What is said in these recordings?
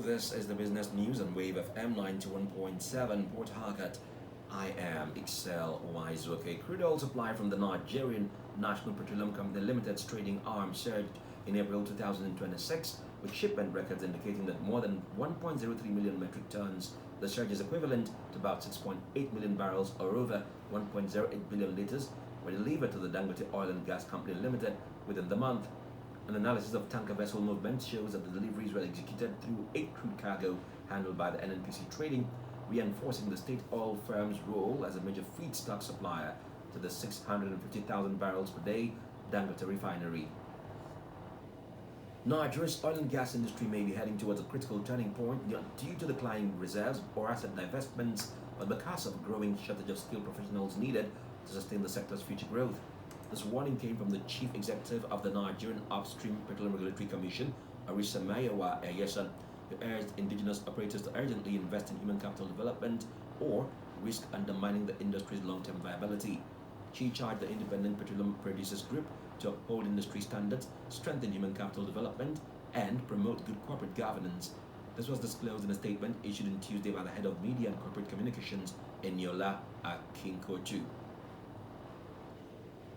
This is the business news on WAVE FM 91.7 Port Harcourt. I am Excel Uwaezuoke. Crude oil supply from the Nigerian National Petroleum Company Limited's trading arm surged in April 2026, with shipment records indicating that more than 1.03 million metric tons. The surge is equivalent to about 6.8 million barrels or over 1.08 billion liters were delivered to the Dangote Oil and Gas Company Limited within the month. An analysis of tanker vessel movement shows that the deliveries were executed through 8 crude cargo handled by the NNPC Trading, reinforcing the state oil firm's role as a major feedstock supplier to the 650,000 barrels per day Dangote refinery. Nigeria's oil and gas industry may be heading towards a critical turning point due to declining reserves or asset divestments, but because of a growing shortage of skilled professionals needed to sustain the sector's future growth. This warning came from the chief executive of the Nigerian Upstream Petroleum Regulatory Commission, Mayowa Eyesan, who urged indigenous operators to urgently invest in human capital development or risk undermining the industry's long-term viability. She charged the Independent Petroleum Producers Group to uphold industry standards, strengthen human capital development, and promote good corporate governance. This was disclosed in a statement issued on Tuesday by the head of media and corporate communications, Eniola Akinkochu.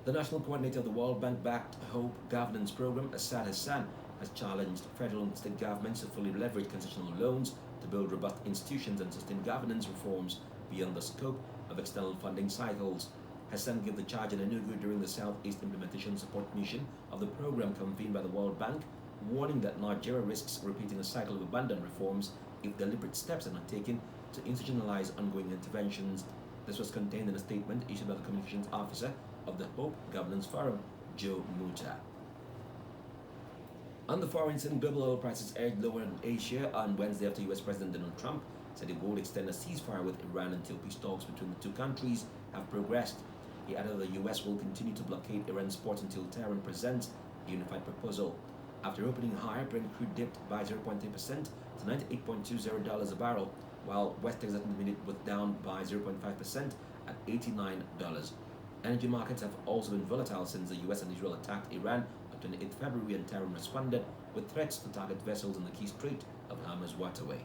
The national coordinator of the World Bank-backed Hope Governance Program, Asad Hassan, has challenged federal and state governments to fully leverage concessional loans to build robust institutions and sustain governance reforms beyond the scope of external funding cycles. Hassan gave the charge in Enugu during the Southeast Implementation Support Mission of the program convened by the World Bank, warning that Nigeria risks repeating a cycle of abandoned reforms if deliberate steps are not taken to institutionalize ongoing interventions. This was contained in a statement issued by the communications officer of the Hope Governance Forum, Joe Muta. On the foreign scene, global oil prices edged lower in Asia on Wednesday after U.S. President Donald Trump said he would extend a ceasefire with Iran until peace talks between the two countries have progressed. He added the U.S. will continue to blockade Iran's ports until Tehran presents a unified proposal. After opening higher, Brent crude dipped by 0.8% to $98.20 a barrel, while West Texas Intermediate was down by 0.5% at $89. Energy markets have also been volatile since the US and Israel attacked Iran on 28 February and Tehran responded with threats to target vessels in the key Strait of Hormuz waterway.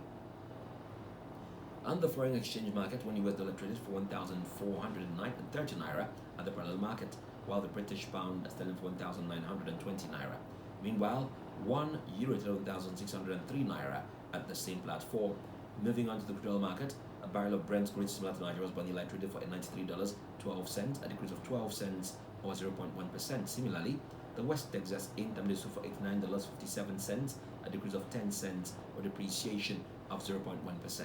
On the foreign exchange market, one US dollar traded for 1,430 naira at the parallel market, while the British pound is selling for 1,920 naira. Meanwhile, 1 euro traded 1,603 naira at the same platform. Moving on to the crude oil market, a barrel of Brent crude similar to Nigeria's vanilla traded for $93.12, a decrease of 12 cents or 0.1%. Similarly, the West Texas Intermediate sold for $89.57, a decrease of 10 cents or depreciation of 0.1%.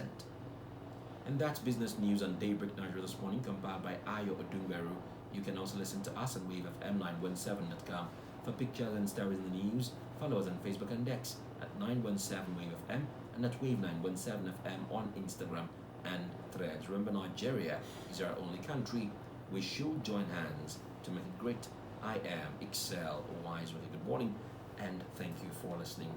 And that's business news on Daybreak Nigeria this morning, compiled by Ayo Odungberu. You can also listen to us on WaveFM917.com. For pictures and stories in the news, follow us on Facebook and X at 917WaveFM and at Wave917FM on Instagram and Threads. Remember, Nigeria is our only country. We should join hands to make it great. I am Excel Uwaezuoke. Good morning and thank you for listening.